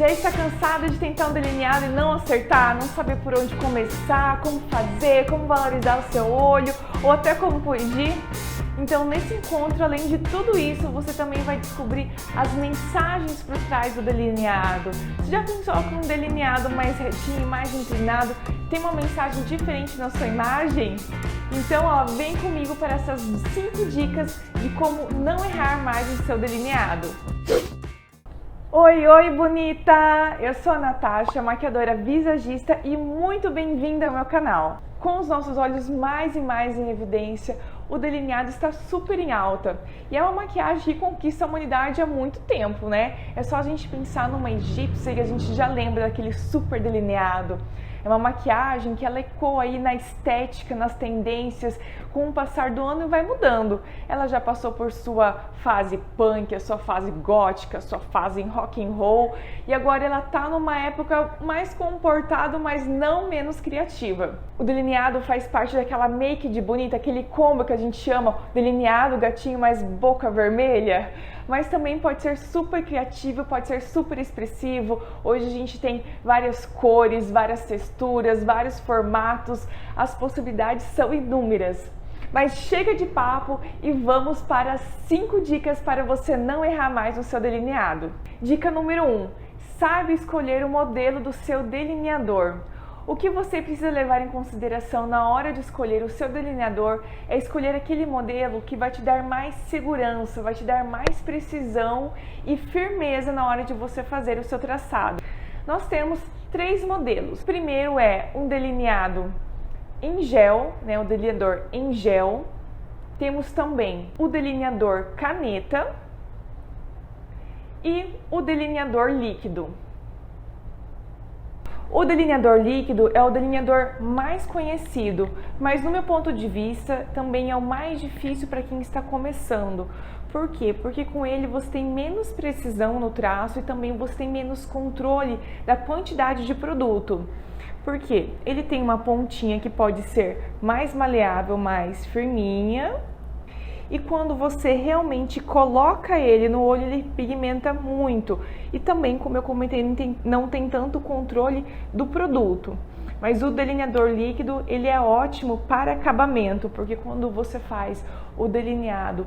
Já está cansada de tentar um delineado e não acertar, não saber por onde começar, como fazer, como valorizar o seu olho ou até como corrigir? Então, nesse encontro, além de tudo isso, você também vai descobrir as mensagens por trás do delineado. Você já pensou que um delineado mais retinho, mais inclinado, tem uma mensagem diferente na sua imagem? Então, vem comigo para essas 5 dicas de como não errar mais no seu delineado. Oi, bonita! Eu sou a Natasha, maquiadora visagista e muito bem-vinda ao meu canal. Com os nossos olhos mais e mais em evidência, o delineado está super em alta. E é uma maquiagem que conquista a humanidade há muito tempo, né? É só a gente pensar numa egípcia e a gente já lembra daquele super delineado. É uma maquiagem que ela ecoa aí na estética, nas tendências, com o passar do ano vai mudando. Ela já passou por sua fase punk, a sua fase gótica, a sua fase em rock and roll e agora ela tá numa época mais comportada, mas não menos criativa. O delineado faz parte daquela make de bonita, aquele combo que a gente chama delineado gatinho mais boca vermelha. Mas também pode ser super criativo, pode ser super expressivo. Hoje a gente tem várias cores, várias texturas, vários formatos, as possibilidades são inúmeras. Mas chega de papo e vamos para as 5 dicas para você não errar mais no seu delineado. Dica número 1, saiba escolher o modelo do seu delineador. O que você precisa levar em consideração na hora de escolher o seu delineador é escolher aquele modelo que vai te dar mais segurança, vai te dar mais precisão e firmeza na hora de você fazer o seu traçado. Nós temos 3 modelos. O primeiro é um delineado em gel, o delineador em gel. Temos também o delineador caneta e o delineador líquido. O delineador líquido é o delineador mais conhecido, mas no meu ponto de vista também é o mais difícil para quem está começando. Por quê? Porque com ele você tem menos precisão no traço e também você tem menos controle da quantidade de produto. Por quê? Ele tem uma pontinha que pode ser mais maleável, mais firminha. E quando você realmente coloca ele no olho, ele pigmenta muito. E também, como eu comentei, não tem tanto controle do produto. Mas o delineador líquido, ele é ótimo para acabamento, porque quando você faz o delineado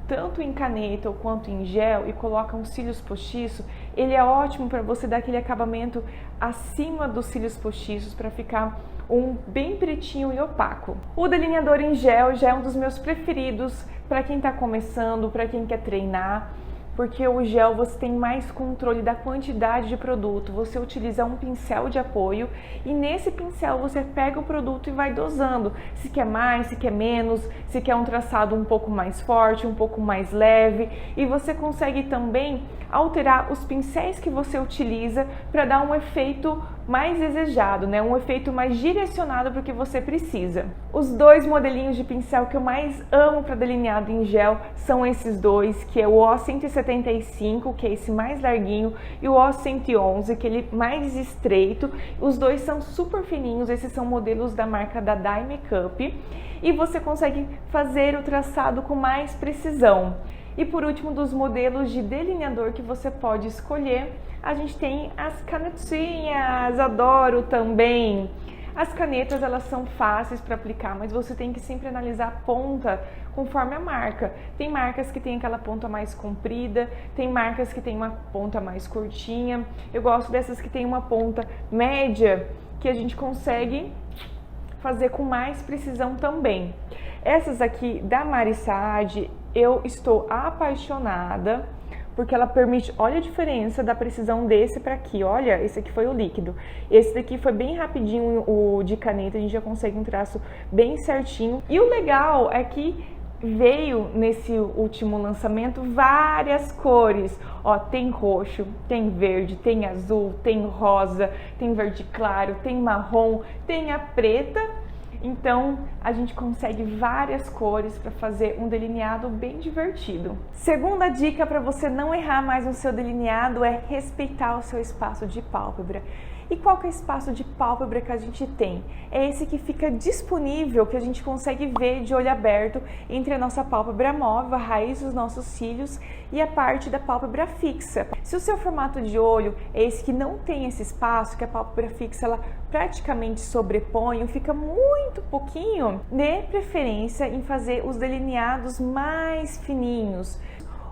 tanto em caneta quanto em gel e coloca um cílios postiço, ele é ótimo para você dar aquele acabamento acima dos cílios postiços para ficar um bem pretinho e opaco. O delineador em gel já é um dos meus preferidos para quem está começando, para quem quer treinar, porque o gel você tem mais controle da quantidade de produto, você utiliza um pincel de apoio e nesse pincel você pega o produto e vai dosando, se quer mais, se quer menos, se quer um traçado um pouco mais forte, um pouco mais leve e você consegue também alterar os pincéis que você utiliza para dar um efeito mais desejado, um efeito mais direcionado para o que você precisa. Os 2 modelinhos de pincel que eu mais amo para delineado em gel são esses 2, que é o O175, que é esse mais larguinho, e o O111, que ele é mais estreito. Os 2 são super fininhos, esses são modelos da marca da Dye Makeup, e você consegue fazer o traçado com mais precisão. E por último, dos modelos de delineador que você pode escolher, a gente tem as canetinhas, adoro também. As canetas, elas são fáceis para aplicar, mas você tem que sempre analisar a ponta conforme a marca. Tem marcas que tem aquela ponta mais comprida, tem marcas que tem uma ponta mais curtinha. Eu gosto dessas que tem uma ponta média, que a gente consegue fazer com mais precisão também. Essas aqui da Mari Saad, eu estou apaixonada, porque ela permite, olha a diferença da precisão desse para aqui, olha, esse aqui foi o líquido, esse daqui foi bem rapidinho, o de caneta, a gente já consegue um traço bem certinho. E o legal é que veio nesse último lançamento várias cores, tem roxo, tem verde, tem azul, tem rosa, tem verde claro, tem marrom, tem a preta Então a gente consegue várias cores para fazer um delineado bem divertido. Segunda dica para você não errar mais no seu delineado é respeitar o seu espaço de pálpebra. E qual que é o espaço de pálpebra que a gente tem? É esse que fica disponível, que a gente consegue ver de olho aberto entre a nossa pálpebra móvel, a raiz dos nossos cílios e a parte da pálpebra fixa. Se o seu formato de olho é esse que não tem esse espaço, que a pálpebra fixa ela praticamente sobrepõe, fica muito pouquinho, dê preferência em fazer os delineados mais fininhos.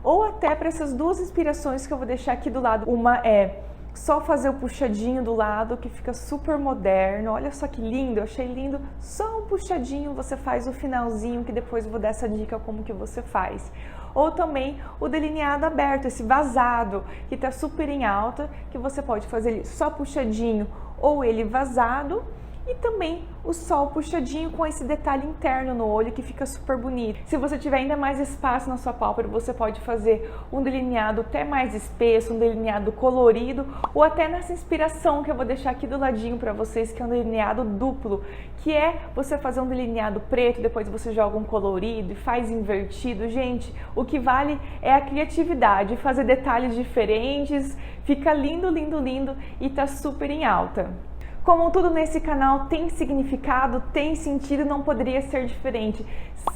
Ou até para essas duas inspirações que eu vou deixar aqui do lado. Uma é só fazer o puxadinho do lado, que fica super moderno. Olha só que lindo, eu achei lindo. Só um puxadinho, você faz o finalzinho, que depois eu vou dar essa dica como que você faz. Ou também o delineado aberto, esse vazado, que tá super em alta, que você pode fazer ele só puxadinho ou ele vazado. E também o sol puxadinho com esse detalhe interno no olho que fica super bonito. Se você tiver ainda mais espaço na sua pálpebra, você pode fazer um delineado até mais espesso, um delineado colorido, ou até nessa inspiração que eu vou deixar aqui do ladinho para vocês, que é um delineado duplo, que é você fazer um delineado preto, depois você joga um colorido e faz invertido. Gente, o que vale é a criatividade, fazer detalhes diferentes, fica lindo, lindo, lindo e tá super em alta. Como tudo nesse canal tem significado, tem sentido, não poderia ser diferente.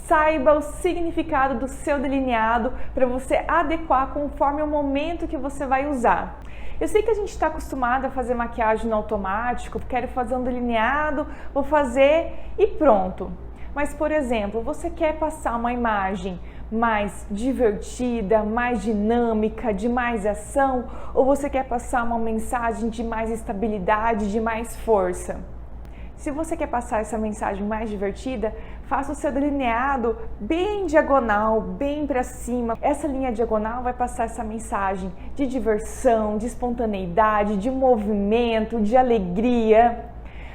Saiba o significado do seu delineado para você adequar conforme o momento que você vai usar. Eu sei que a gente está acostumado a fazer maquiagem no automático, quero fazer um delineado, vou fazer e pronto. Mas, por exemplo, você quer passar uma imagem mais divertida, mais dinâmica, de mais ação, ou você quer passar uma mensagem de mais estabilidade, de mais força? Se você quer passar essa mensagem mais divertida, faça o seu delineado bem diagonal, bem para cima. Essa linha diagonal vai passar essa mensagem de diversão, de espontaneidade, de movimento, de alegria.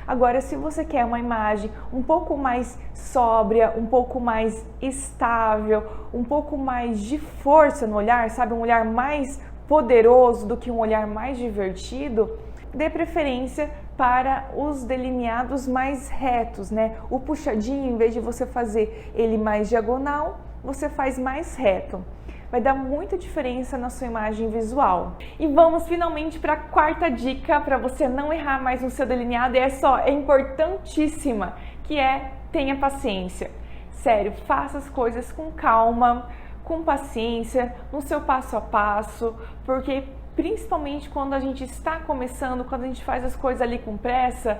Agora, se você quer uma imagem um pouco mais sóbria, um pouco mais estável, um pouco mais de força no olhar, sabe? Um olhar mais poderoso do que um olhar mais divertido, dê preferência para os delineados mais retos, né? O puxadinho, em vez de você fazer ele mais diagonal, você faz mais reto. Vai dar muita diferença na sua imagem visual. E vamos finalmente para a quarta dica para você não errar mais no seu delineado, e é importantíssima, que é tenha paciência. Sério, faça as coisas com calma, com paciência, no seu passo a passo, porque principalmente quando a gente está começando, quando a gente faz as coisas ali com pressa,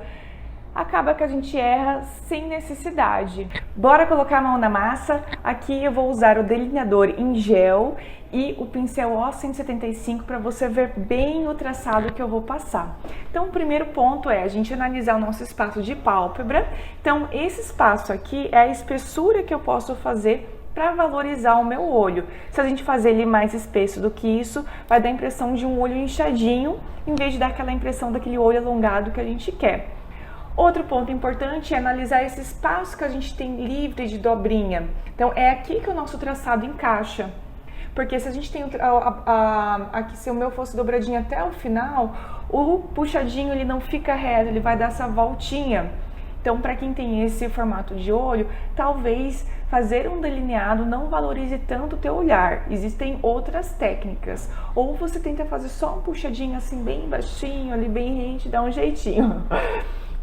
acaba que a gente erra sem necessidade. Bora colocar a mão na massa. Aqui eu vou usar o delineador em gel e o pincel O175 para você ver bem o traçado que eu vou passar. Então, o primeiro ponto é a gente analisar o nosso espaço de pálpebra. Então, esse espaço aqui é a espessura que eu posso fazer para valorizar o meu olho. Se a gente fazer ele mais espesso do que isso, vai dar a impressão de um olho inchadinho, em vez de dar aquela impressão daquele olho alongado que a gente quer. Outro ponto importante é analisar esse espaço que a gente tem livre de dobrinha. Então, é aqui que o nosso traçado encaixa. Porque se a gente tem aqui, se o meu fosse dobradinho até o final, o puxadinho ele não fica reto, ele vai dar essa voltinha. Então, para quem tem esse formato de olho, talvez fazer um delineado não valorize tanto o teu olhar. Existem outras técnicas. Ou você tenta fazer só um puxadinho assim bem baixinho, ali bem rente, dá um jeitinho.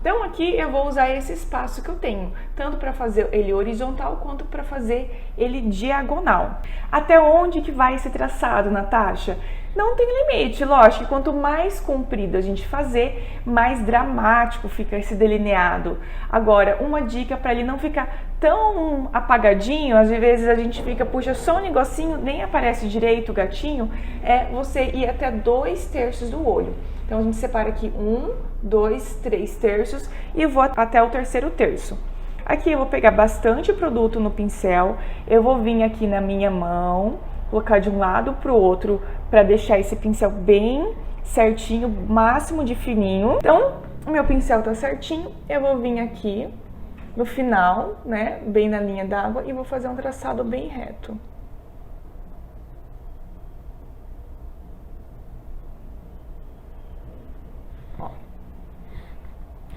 Então aqui eu vou usar esse espaço que eu tenho, tanto para fazer ele horizontal quanto para fazer ele diagonal. Até onde que vai esse traçado, Natasha? Não tem limite, lógico, quanto mais comprido a gente fazer, mais dramático fica esse delineado. Agora, uma dica para ele não ficar tão apagadinho, às vezes a gente puxa só um negocinho, nem aparece direito o gatinho, é você ir até 2/3 do olho. Então, a gente separa aqui 1, 2, 3 terços e eu vou até o 3º terço. Aqui eu vou pegar bastante produto no pincel, eu vou vir aqui na minha mão, colocar de um lado para o outro para deixar esse pincel bem certinho, máximo de fininho. Então, o meu pincel tá certinho, eu vou vir aqui no final, né, bem na linha d'água e vou fazer um traçado bem reto.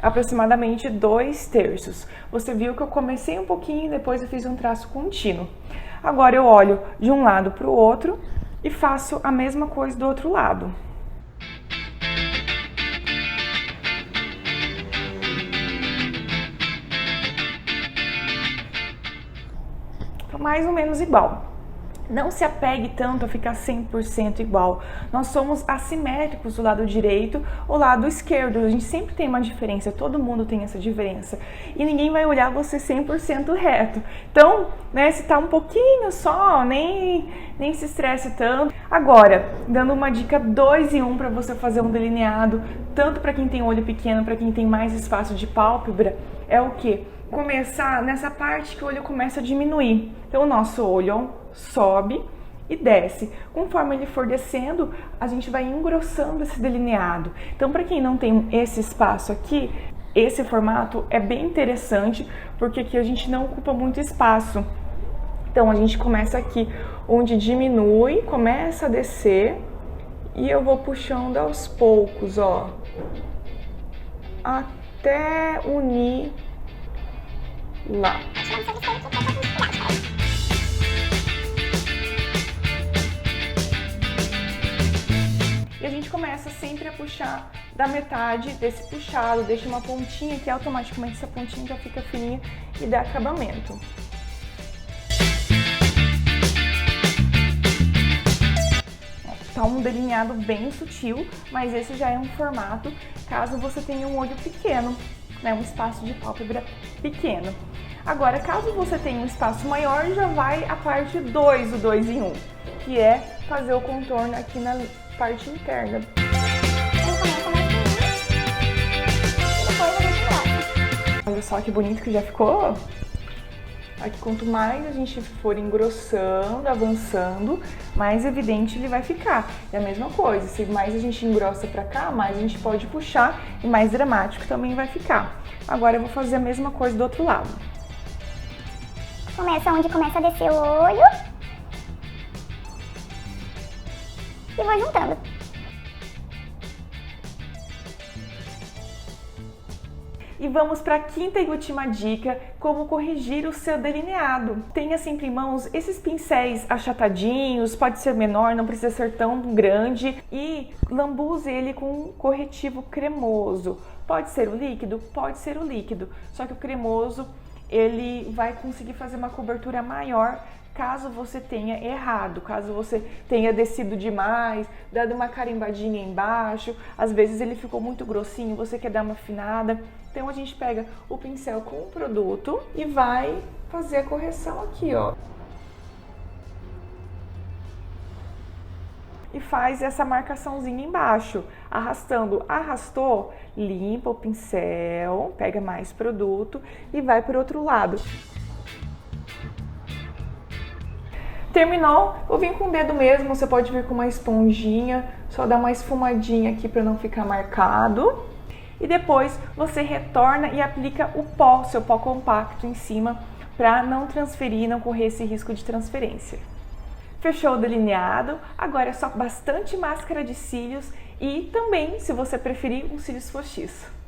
aproximadamente 2/3. Você viu que eu comecei um pouquinho e depois eu fiz um traço contínuo. Agora eu olho de um lado para o outro e faço a mesma coisa do outro lado. Então, mais ou menos igual. Não se apegue tanto a ficar 100% igual. Nós somos assimétricos do lado direito ou lado esquerdo. A gente sempre tem uma diferença, todo mundo tem essa diferença. E ninguém vai olhar você 100% reto. Então, né, se tá um pouquinho só, nem se estresse tanto. Agora, dando uma dica 2 em 1 para você fazer um delineado, tanto para quem tem olho pequeno, para quem tem mais espaço de pálpebra, é o quê? Começar nessa parte que o olho começa a diminuir. Então, o nosso olho sobe e desce. Conforme ele for descendo, a gente vai engrossando esse delineado. Então, para quem não tem esse espaço aqui, esse formato é bem interessante, porque aqui a gente não ocupa muito espaço. Então, a gente começa aqui onde diminui, começa a descer e eu vou puxando aos poucos, ó, até unir lá. E a gente começa sempre a puxar da metade desse puxado, deixa uma pontinha que automaticamente essa pontinha já fica fininha e dá acabamento. Tá um delineado bem sutil, mas esse já é um formato caso você tenha um olho pequeno, né, um espaço de pálpebra pequeno. Agora, caso você tenha um espaço maior, já vai a parte 2 do 2 em 1, que é fazer o contorno aqui na parte interna. Olha só que bonito que já ficou. Aqui, quanto mais a gente for engrossando, avançando, mais evidente ele vai ficar. É a mesma coisa, se mais a gente engrossa pra cá, mais a gente pode puxar e mais dramático também vai ficar. Agora eu vou fazer a mesma coisa do outro lado. Começa onde começa a descer o olho e vou juntando. E vamos para a quinta e última dica, como corrigir o seu delineado. Tenha sempre em mãos esses pincéis achatadinhos, pode ser menor, não precisa ser tão grande, e lambuze ele com um corretivo cremoso. Pode ser o líquido? Pode ser o líquido, só que o cremoso ele vai conseguir fazer uma cobertura maior caso você tenha errado, caso você tenha descido demais, dado uma carimbadinha embaixo, às vezes ele ficou muito grossinho, você quer dar uma afinada. Então a gente pega o pincel com o produto e vai fazer a correção aqui, ó. E faz essa marcaçãozinha embaixo, arrastando. Arrastou, limpa o pincel, pega mais produto e vai para o outro lado. Terminou, eu vim com o dedo mesmo, você pode vir com uma esponjinha, só dar uma esfumadinha aqui para não ficar marcado. E depois você retorna e aplica o pó, seu pó compacto em cima, para não transferir, não correr esse risco de transferência. Fechou o delineado, agora é só bastante máscara de cílios e também, se você preferir, um cílios postiço.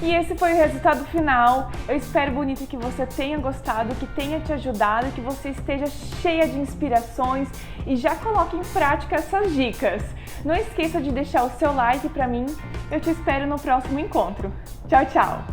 E esse foi o resultado final. Eu espero, bonito, que você tenha gostado, que tenha te ajudado, que você esteja cheia de inspirações e já coloque em prática essas dicas. Não esqueça de deixar o seu like para mim. Eu te espero no próximo encontro. Tchau, tchau!